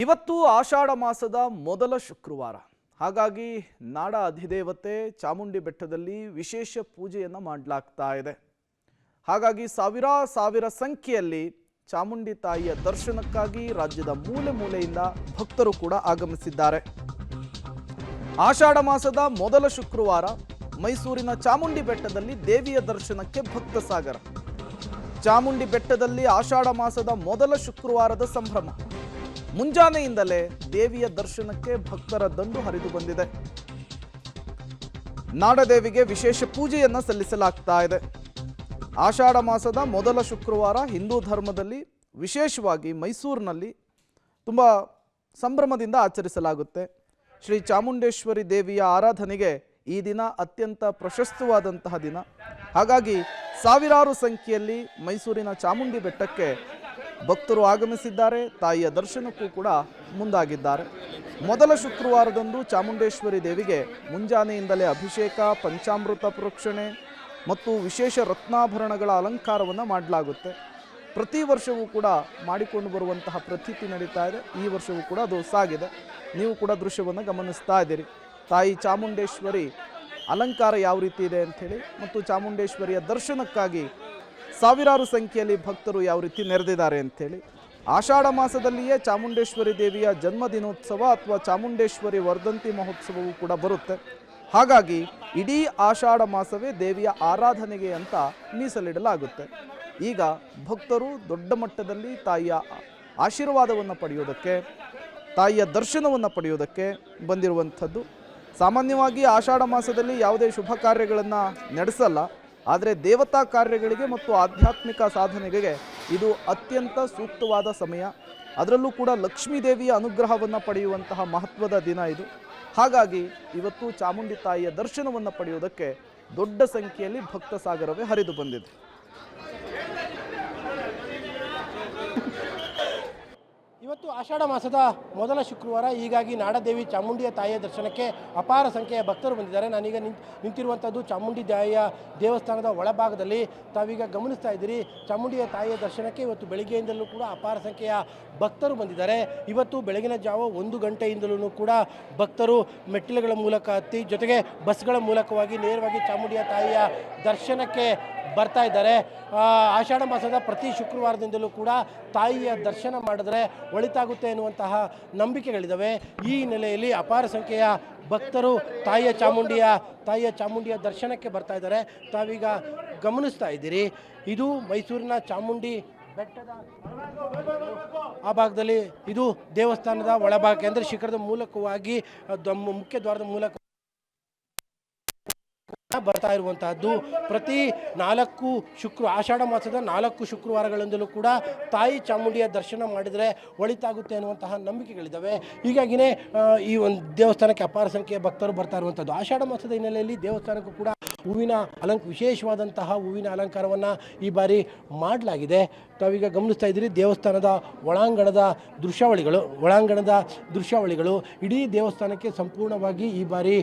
ಇವತ್ತು ಆಷಾಢ ಮಾಸದ ಮೊದಲ ಶುಕ್ರವಾರ. ಹಾಗಾಗಿ ನಾಡ ಅಧಿದೇವತೆ ಚಾಮುಂಡಿ ಬೆಟ್ಟದಲ್ಲಿ ವಿಶೇಷ ಪೂಜೆಯನ್ನು ಮಾಡಲಾಗ್ತಾ ಇದೆ. ಹಾಗಾಗಿ ಸಾವಿರ ಸಂಖ್ಯೆಯಲ್ಲಿ ಚಾಮುಂಡಿ ತಾಯಿಯ ದರ್ಶನಕ್ಕಾಗಿ ರಾಜ್ಯದ ಮೂಲೆ ಮೂಲೆಯಿಂದ ಭಕ್ತರು ಕೂಡ ಆಗಮಿಸಿದ್ದಾರೆ. ಆಷಾಢ ಮಾಸದ ಮೊದಲ ಶುಕ್ರವಾರ ಮೈಸೂರಿನ ಚಾಮುಂಡಿ ಬೆಟ್ಟದಲ್ಲಿ ದೇವಿಯ ದರ್ಶನಕ್ಕೆ ಭಕ್ತ ಸಾಗರ. ಚಾಮುಂಡಿ ಬೆಟ್ಟದಲ್ಲಿ ಆಷಾಢ ಮಾಸದ ಮೊದಲ ಶುಕ್ರವಾರದ ಸಂಭ್ರಮ. ಮುಂಜಾನೆಯಿಂದಲೇ ದೇವಿಯ ದರ್ಶನಕ್ಕೆ ಭಕ್ತರ ದಂಡು ಹರಿದು ಬಂದಿದೆ. ನಾಡದೇವಿಗೆ ವಿಶೇಷ ಪೂಜೆಯನ್ನು ಸಲ್ಲಿಸಲಾಗ್ತಾ ಇದೆ. ಆಷಾಢ ಮಾಸದ ಮೊದಲ ಶುಕ್ರವಾರ ಹಿಂದೂ ಧರ್ಮದಲ್ಲಿ ವಿಶೇಷವಾಗಿ ಮೈಸೂರಿನಲ್ಲಿ ತುಂಬ ಸಂಭ್ರಮದಿಂದ ಆಚರಿಸಲಾಗುತ್ತೆ. ಶ್ರೀ ಚಾಮುಂಡೇಶ್ವರಿ ದೇವಿಯ ಆರಾಧನೆಗೆ ಈ ದಿನ ಅತ್ಯಂತ ಪ್ರಶಸ್ತವಾದಂತಹ ದಿನ. ಹಾಗಾಗಿ ಸಾವಿರಾರು ಸಂಖ್ಯೆಯಲ್ಲಿ ಮೈಸೂರಿನ ಚಾಮುಂಡಿ ಬೆಟ್ಟಕ್ಕೆ ಭಕ್ತರು ಆಗಮಿಸಿದ್ದಾರೆ. ತಾಯಿಯ ದರ್ಶನಕ್ಕೂ ಕೂಡ ಮುಂದಾಗಿದ್ದಾರೆ. ಮೊದಲ ಶುಕ್ರವಾರದಂದು ಚಾಮುಂಡೇಶ್ವರಿ ದೇವಿಗೆ ಮುಂಜಾನೆಯಿಂದಲೇ ಅಭಿಷೇಕ, ಪಂಚಾಮೃತ ಪ್ರೋಕ್ಷಣೆ ಮತ್ತು ವಿಶೇಷ ರತ್ನಾಭರಣಗಳ ಅಲಂಕಾರವನ್ನು ಮಾಡಲಾಗುತ್ತೆ. ಪ್ರತಿ ವರ್ಷವೂ ಕೂಡ ಮಾಡಿಕೊಂಡು ಬರುವಂತಹ ಪ್ರತೀತಿ ನಡೀತಾ ಇದೆ. ಈ ವರ್ಷವೂ ಕೂಡ ಅದು ಸಾಗಿದೆ. ನೀವು ಕೂಡ ದೃಶ್ಯವನ್ನು ಗಮನಿಸ್ತಾ ಇದ್ದೀರಿ. ತಾಯಿ ಚಾಮುಂಡೇಶ್ವರಿ ಅಲಂಕಾರ ಯಾವ ರೀತಿ ಇದೆ ಅಂಥೇಳಿ ಮತ್ತು ಚಾಮುಂಡೇಶ್ವರಿಯ ದರ್ಶನಕ್ಕಾಗಿ ಸಾವಿರಾರು ಸಂಖ್ಯೆಯಲ್ಲಿ ಭಕ್ತರು ಯಾವ ರೀತಿ ನೆರೆದಿದ್ದಾರೆ ಅಂಥೇಳಿ. ಆಷಾಢ ಮಾಸದಲ್ಲಿಯೇ ಚಾಮುಂಡೇಶ್ವರಿ ದೇವಿಯ ಜನ್ಮದಿನೋತ್ಸವ ಅಥವಾ ಚಾಮುಂಡೇಶ್ವರಿ ವರ್ಧಂತಿ ಮಹೋತ್ಸವವೂ ಕೂಡ ಬರುತ್ತೆ. ಹಾಗಾಗಿ ಇಡೀ ಆಷಾಢ ಮಾಸವೇ ದೇವಿಯ ಆರಾಧನೆಗೆ ಅಂತ ಮೀಸಲಿಡಲಾಗುತ್ತೆ. ಈಗ ಭಕ್ತರು ದೊಡ್ಡ ಮಟ್ಟದಲ್ಲಿ ತಾಯಿಯ ಆಶೀರ್ವಾದವನ್ನು ಪಡೆಯೋದಕ್ಕೆ, ತಾಯಿಯ ದರ್ಶನವನ್ನು ಪಡೆಯೋದಕ್ಕೆ ಬಂದಿರುವಂಥದ್ದು. ಸಾಮಾನ್ಯವಾಗಿ ಆಷಾಢ ಮಾಸದಲ್ಲಿ ಯಾವುದೇ ಶುಭ ಕಾರ್ಯಗಳನ್ನು ನಡೆಸಲ್ಲ. ಆದರೆ ದೇವತಾ ಕಾರ್ಯಗಳಿಗೆ ಮತ್ತು ಆಧ್ಯಾತ್ಮಿಕ ಸಾಧನೆಗೆ ಇದು ಅತ್ಯಂತ ಸೂಕ್ತವಾದ ಸಮಯ. ಅದರಲ್ಲೂ ಕೂಡ ಲಕ್ಷ್ಮೀ ದೇವಿಯ ಅನುಗ್ರಹವನ್ನು ಪಡೆಯುವಂತಹ ಮಹತ್ವದ ದಿನ ಇದು. ಹಾಗಾಗಿ ಇವತ್ತು ಚಾಮುಂಡಿ ತಾಯಿಯ ದರ್ಶನವನ್ನು ಪಡೆಯುವುದಕ್ಕೆ ದೊಡ್ಡ ಸಂಖ್ಯೆಯಲ್ಲಿ ಭಕ್ತ ಸಾಗರವೇ ಹರಿದು ಬಂದಿದೆ. ಇವತ್ತು ಆಷಾಢ ಮಾಸದ ಮೊದಲ ಶುಕ್ರವಾರ. ಹೀಗಾಗಿ ನಾಡದೇವಿ ಚಾಮುಂಡಿಯ ತಾಯಿಯ ದರ್ಶನಕ್ಕೆ ಅಪಾರ ಸಂಖ್ಯೆಯ ಭಕ್ತರು ಬಂದಿದ್ದಾರೆ. ನಾನೀಗ ನಿಂತಿರುವಂಥದ್ದು ಚಾಮುಂಡಿ ತಾಯಿಯ ದೇವಸ್ಥಾನದ ಒಳಭಾಗದಲ್ಲಿ. ತಾವೀಗ ಗಮನಿಸ್ತಾ ಇದ್ದೀರಿ, ಚಾಮುಂಡಿಯ ತಾಯಿಯ ದರ್ಶನಕ್ಕೆ ಇವತ್ತು ಬೆಳಗ್ಗೆಯಿಂದಲೂ ಕೂಡ ಅಪಾರ ಸಂಖ್ಯೆಯ ಭಕ್ತರು ಬಂದಿದ್ದಾರೆ. ಇವತ್ತು ಬೆಳಗಿನ ಜಾವ 1 ಗಂಟೆಯಿಂದಲೂ ಕೂಡ ಭಕ್ತರು ಮೆಟ್ಟಿಲುಗಳ ಮೂಲಕ ಹತ್ತಿ, ಜೊತೆಗೆ ಬಸ್ಗಳ ಮೂಲಕವಾಗಿ ನೇರವಾಗಿ ಚಾಮುಂಡಿಯ ತಾಯಿಯ ದರ್ಶನಕ್ಕೆ ಬರ್ತಾ ಇದ್ದಾರೆ. ಆಷಾಢ ಮಾಸದ ಪ್ರತಿ ಶುಕ್ರವಾರದಿಂದಲೂ ಕೂಡ ತಾಯಿಯ ದರ್ಶನ ಮಾಡಿದ್ರೆ ಒಳಿತಾಗುತ್ತೆ ಎನ್ನುವಂತಹ ನಂಬಿಕೆಗಳಿದ್ದಾವೆ. ಈ ಹಿನ್ನೆಲೆಯಲ್ಲಿ ಅಪಾರ ಸಂಖ್ಯೆಯ ಭಕ್ತರು ತಾಯಿಯ ಚಾಮುಂಡಿಯ ದರ್ಶನಕ್ಕೆ ಬರ್ತಾ ಇದ್ದಾರೆ. ತಾವೀಗ ಗಮನಿಸ್ತಾ ಇದ್ದೀರಿ, ಇದು ಮೈಸೂರಿನ ಚಾಮುಂಡಿ ಬೆಟ್ಟದ ಆ ಭಾಗದಲ್ಲಿ ಇದು ದೇವಸ್ಥಾನದ ಒಳಭಾಗಕ್ಕೆ ಅಂದರೆ ಶಿಖರದ ಮೂಲಕವಾಗಿ ಮುಖ್ಯ ದ್ವಾರದ ಮೂಲಕ ಬರ್ತಾ ಇರುವಂತಹದ್ದು. ಪ್ರತಿ ಆಷಾಢ ಮಾಸದ 4 ಶುಕ್ರವಾರಗಳಿಂದಲೂ ಕೂಡ ತಾಯಿ ಚಾಮುಂಡಿಯ ದರ್ಶನ ಮಾಡಿದರೆ ಒಳಿತಾಗುತ್ತೆ ಅನ್ನುವಂತಹ ನಂಬಿಕೆಗಳಿದ್ದಾವೆ. ಹೀಗಾಗಿನೇ ಈ ಒಂದು ದೇವಸ್ಥಾನಕ್ಕೆ ಅಪಾರ ಸಂಖ್ಯೆಯ ಭಕ್ತರು ಬರ್ತಾ ಇರುವಂಥದ್ದು. ಆಷಾಢ ಮಾಸದ ಹಿನ್ನೆಲೆಯಲ್ಲಿ ದೇವಸ್ಥಾನಕ್ಕೂ ಕೂಡ ವಿಶೇಷವಾದಂತಹ ಹೂವಿನ ಅಲಂಕಾರವನ್ನು ಈ ಬಾರಿ ಮಾಡಲಾಗಿದೆ. ತಾವೀಗ ಗಮನಿಸ್ತಾ ಇದ್ದೀರಿ, ದೇವಸ್ಥಾನದ ಒಳಾಂಗಣದ ದೃಶ್ಯಾವಳಿಗಳು ಇಡೀ ದೇವಸ್ಥಾನಕ್ಕೆ ಸಂಪೂರ್ಣವಾಗಿ ಈ ಬಾರಿ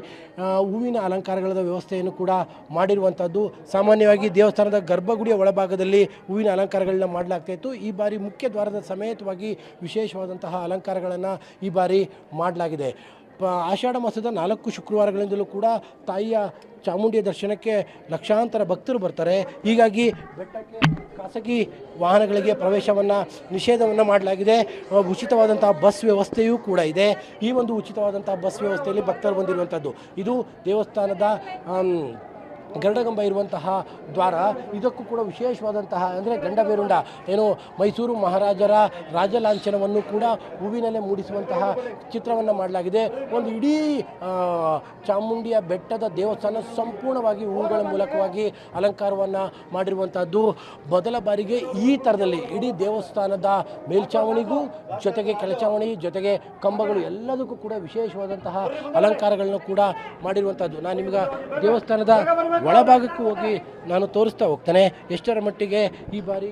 ಹೂವಿನ ಅಲಂಕಾರಗಳ ವ್ಯವಸ್ಥೆಯನ್ನು ಕೂಡ ಮಾಡಿರುವಂಥದ್ದು. ಸಾಮಾನ್ಯವಾಗಿ ದೇವಸ್ಥಾನದ ಗರ್ಭಗುಡಿಯ ಒಳಭಾಗದಲ್ಲಿ ಹೂವಿನ ಅಲಂಕಾರಗಳನ್ನ ಮಾಡಲಾಗ್ತಾ ಇತ್ತು. ಈ ಬಾರಿ ಮುಖ್ಯ ದ್ವಾರದ ಸಮೇತವಾಗಿ ವಿಶೇಷವಾದಂತಹ ಅಲಂಕಾರಗಳನ್ನು ಈ ಬಾರಿ ಮಾಡಲಾಗಿದೆ. ಆಷಾಢ ಮಾಸದ 4 ಶುಕ್ರವಾರಗಳಿಂದಲೂ ಕೂಡ ತಾಯಿಯ ಚಾಮುಂಡಿಯ ದರ್ಶನಕ್ಕೆ ಲಕ್ಷಾಂತರ ಭಕ್ತರು ಬರ್ತಾರೆ. ಹೀಗಾಗಿ ಬೆಟ್ಟಕ್ಕೆ ಖಾಸಗಿ ವಾಹನಗಳಿಗೆ ನಿಷೇಧವನ್ನು ಮಾಡಲಾಗಿದೆ. ಉಚಿತವಾದಂತಹ ಬಸ್ ವ್ಯವಸ್ಥೆಯೂ ಕೂಡ ಇದೆ. ಈ ಒಂದು ಉಚಿತವಾದಂತಹ ಬಸ್ ವ್ಯವಸ್ಥೆಯಲ್ಲಿ ಭಕ್ತರು ಬಂದಿರುವಂಥದ್ದು. ಇದು ದೇವಸ್ಥಾನದ ಗರುಡಗಂಬ ಇರುವಂತಹ ದ್ವಾರ. ಇದಕ್ಕೂ ಕೂಡ ವಿಶೇಷವಾದಂತಹ ಅಂದರೆ ಗಂಡಬೇರುಂಡ ಮೈಸೂರು ಮಹಾರಾಜರ ರಾಜಲಾಂಛನವನ್ನು ಕೂಡ ಹೂವಿನಲ್ಲೇ ಮೂಡಿಸುವಂತಹ ಚಿತ್ರವನ್ನು ಮಾಡಲಾಗಿದೆ. ಒಂದು ಇಡೀ ಚಾಮುಂಡಿಯ ಬೆಟ್ಟದ ದೇವಸ್ಥಾನ ಸಂಪೂರ್ಣವಾಗಿ ಹೂವುಗಳ ಮೂಲಕವಾಗಿ ಅಲಂಕಾರವನ್ನು ಮಾಡಿರುವಂಥದ್ದು. ಮೊದಲ ಬಾರಿಗೆ ಈ ಥರದಲ್ಲಿ ಇಡೀ ದೇವಸ್ಥಾನದ ಮೇಲ್ಛಾವಣಿಗೂ ಜೊತೆಗೆ ಕೆಳಚಾವಣಿ ಜೊತೆಗೆ ಕಂಬಗಳು ಎಲ್ಲದಕ್ಕೂ ಕೂಡ ವಿಶೇಷವಾದಂತಹ ಅಲಂಕಾರಗಳನ್ನು ಕೂಡ ಮಾಡಿರುವಂಥದ್ದು. ನಾನು ನಿಮಗೆ ದೇವಸ್ಥಾನದ ಒಳಭಾಗಕ್ಕೂ ಹೋಗಿ ನಾನು ತೋರಿಸ್ತಾ ಹೋಗ್ತೇನೆ ಎಷ್ಟರ ಮಟ್ಟಿಗೆ ಈ ಬಾರಿ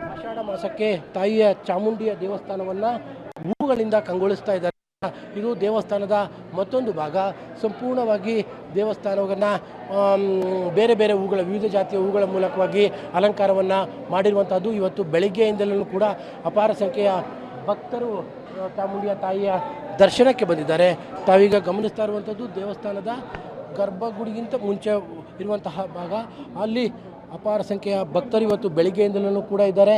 ಆಷಾಢ ಮಾಸಕ್ಕೆ ತಾಯಿಯ ಚಾಮುಂಡಿಯ ದೇವಸ್ಥಾನವನ್ನು ಹೂವುಗಳಿಂದ ಕಂಗೊಳಿಸ್ತಾ ಇದ್ದಾರೆ. ಇದು ದೇವಸ್ಥಾನದ ಮತ್ತೊಂದು ಭಾಗ. ಸಂಪೂರ್ಣವಾಗಿ ದೇವಸ್ಥಾನವನ್ನು ಬೇರೆ ಬೇರೆ ಹೂಗಳ, ವಿವಿಧ ಜಾತಿಯ ಹೂಗಳ ಮೂಲಕವಾಗಿ ಅಲಂಕಾರವನ್ನು ಮಾಡಿರುವಂಥದ್ದು. ಇವತ್ತು ಬೆಳಗ್ಗೆಯಿಂದಲೂ ಕೂಡ ಅಪಾರ ಸಂಖ್ಯೆಯ ಭಕ್ತರು ಚಾಮುಂಡಿಯ ತಾಯಿಯ ದರ್ಶನಕ್ಕೆ ಬಂದಿದ್ದಾರೆ. ತಾವೀಗ ಗಮನಿಸ್ತಾ ಇರುವಂಥದ್ದು ದೇವಸ್ಥಾನದ ಗರ್ಭಗುಡಿಗಿಂತ ಮುಂಚೆ ಇರುವಂತಹ ಭಾಗ. ಅಲ್ಲಿ ಅಪಾರ ಸಂಖ್ಯೆಯ ಭಕ್ತರು ಇವತ್ತು ಬೆಳಿಗ್ಗೆಯಿಂದಲೂ ಕೂಡ ಇದ್ದಾರೆ.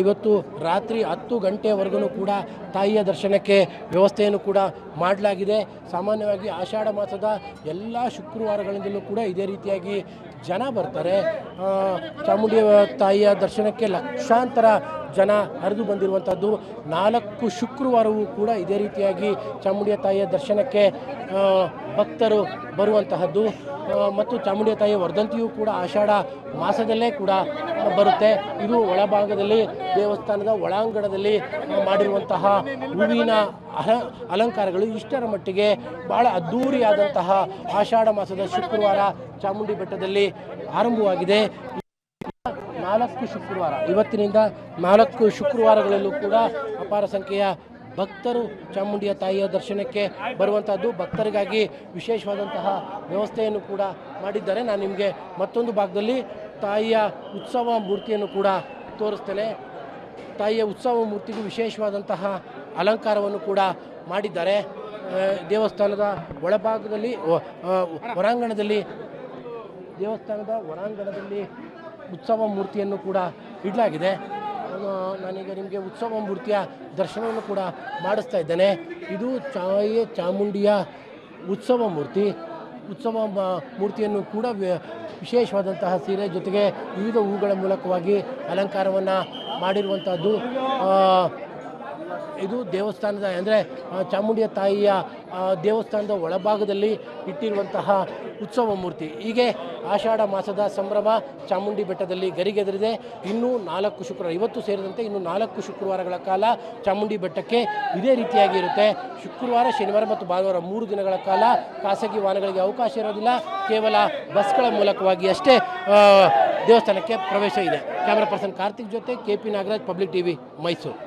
ಇವತ್ತು ರಾತ್ರಿ 10 ಗಂಟೆವರೆಗೂ ಕೂಡ ತಾಯಿಯ ದರ್ಶನಕ್ಕೆ ವ್ಯವಸ್ಥೆಯನ್ನು ಕೂಡ ಮಾಡಲಾಗಿದೆ. ಸಾಮಾನ್ಯವಾಗಿ ಆಷಾಢ ಮಾಸದ ಎಲ್ಲ ಶುಕ್ರವಾರಗಳಿಂದಲೂ ಕೂಡ ಇದೇ ರೀತಿಯಾಗಿ ಜನ ಬರ್ತಾರೆ. ಚಾಮುಂಡಿ ತಾಯಿಯ ದರ್ಶನಕ್ಕೆ ಲಕ್ಷಾಂತರ ಜನ ಹರಿದು ಬಂದಿರುವಂಥದ್ದು. 4 ಶುಕ್ರವಾರವೂ ಕೂಡ ಇದೇ ರೀತಿಯಾಗಿ ಚಾಮುಂಡಿಯ ತಾಯಿಯ ದರ್ಶನಕ್ಕೆ ಭಕ್ತರು ಬರುವಂತಹದ್ದು. ಮತ್ತು ಚಾಮುಂಡಿಯ ತಾಯಿಯ ವರ್ಧಂತಿಯೂ ಕೂಡ ಆಷಾಢ ಮಾಸದಲ್ಲೇ ಕೂಡ ಬರುತ್ತೆ. ಇದು ಒಳಭಾಗದಲ್ಲಿ ದೇವಸ್ಥಾನದ ಒಳಾಂಗಣದಲ್ಲಿ ಮಾಡಿರುವಂತಹ ಹೂವಿನ ಅಲಂಕಾರಗಳು ಇಷ್ಟರ ಮಟ್ಟಿಗೆ ಬಹಳ ಅದ್ಧೂರಿಯಾದಂತಹ ಆಷಾಢ ಮಾಸದ ಶುಕ್ರವಾರ ಚಾಮುಂಡಿ ಬೆಟ್ಟದಲ್ಲಿ ಆರಂಭವಾಗಿದೆ. 4 ಶುಕ್ರವಾರ, ಇವತ್ತಿನಿಂದ 4 ಶುಕ್ರವಾರಗಳಲ್ಲೂ ಕೂಡ ಅಪಾರ ಸಂಖ್ಯೆಯ ಭಕ್ತರು ಚಾಮುಂಡಿಯ ತಾಯಿಯ ದರ್ಶನಕ್ಕೆ ಬರುವಂಥದ್ದು. ಭಕ್ತರಿಗಾಗಿ ವಿಶೇಷವಾದಂತಹ ವ್ಯವಸ್ಥೆಯನ್ನು ಕೂಡ ಮಾಡಿದ್ದಾರೆ. ನಾನು ನಿಮಗೆ ಮತ್ತೊಂದು ಭಾಗದಲ್ಲಿ ತಾಯಿಯ ಉತ್ಸವ ಮೂರ್ತಿಯನ್ನು ಕೂಡ ತೋರಿಸ್ತೇನೆ. ತಾಯಿಯ ಉತ್ಸವ ಮೂರ್ತಿಗೂ ವಿಶೇಷವಾದಂತಹ ಅಲಂಕಾರವನ್ನು ಕೂಡ ಮಾಡಿದ್ದಾರೆ. ದೇವಸ್ಥಾನದ ಒಳಭಾಗದಲ್ಲಿ ದೇವಸ್ಥಾನದ ಹೊರಾಂಗಣದಲ್ಲಿ ಉತ್ಸವ ಮೂರ್ತಿಯನ್ನು ಕೂಡ ಇಡಲಾಗಿದೆ. ನಾನೀಗ ನಿಮಗೆ ಉತ್ಸವ ಮೂರ್ತಿಯ ದರ್ಶನವನ್ನು ಕೂಡ ಮಾಡಿಸ್ತಾ ಇದ್ದೇನೆ. ಇದು ಚಾಮುಂಡಿಯ ಉತ್ಸವ ಮೂರ್ತಿಯನ್ನು ಕೂಡ ವಿಶೇಷವಾದಂತಹ ಸೀರೆ ಜೊತೆಗೆ ವಿವಿಧ ಹೂಗಳ ಮೂಲಕವಾಗಿ ಅಲಂಕಾರವನ್ನು ಮಾಡಿರುವಂಥದ್ದು. ಇದು ದೇವಸ್ಥಾನದ ಅಂದರೆ ಚಾಮುಂಡಿಯ ತಾಯಿಯ ದೇವಸ್ಥಾನದ ಒಳಭಾಗದಲ್ಲಿ ಇಟ್ಟಿರುವಂತಹ ಉತ್ಸವ ಮೂರ್ತಿ. ಹೀಗೆ ಆಷಾಢ ಮಾಸದ ಸಂಭ್ರಮ ಚಾಮುಂಡಿ ಬೆಟ್ಟದಲ್ಲಿ ಗರಿಗೆದರಿದೆ. ಇನ್ನೂ 4 ಶುಕ್ರವಾರ, ಇವತ್ತು ಸೇರಿದಂತೆ ಇನ್ನು 4 ಶುಕ್ರವಾರಗಳ ಕಾಲ ಚಾಮುಂಡಿ ಬೆಟ್ಟಕ್ಕೆ ಇದೇ ರೀತಿಯಾಗಿ ಇರುತ್ತೆ. ಶುಕ್ರವಾರ, ಶನಿವಾರ ಮತ್ತು ಭಾನುವಾರ 3 ದಿನಗಳ ಕಾಲ ಖಾಸಗಿ ವಾಹನಗಳಿಗೆ ಅವಕಾಶ ಇರೋದಿಲ್ಲ. ಕೇವಲ ಬಸ್ಗಳ ಮೂಲಕವಾಗಿ ಅಷ್ಟೇ ದೇವಸ್ಥಾನಕ್ಕೆ ಪ್ರವೇಶ ಇದೆ. ಕ್ಯಾಮರಾ ಪರ್ಸನ್ ಕಾರ್ತಿಕ್ ಜೊತೆ KP Nagaraj, public TV, Mysuru.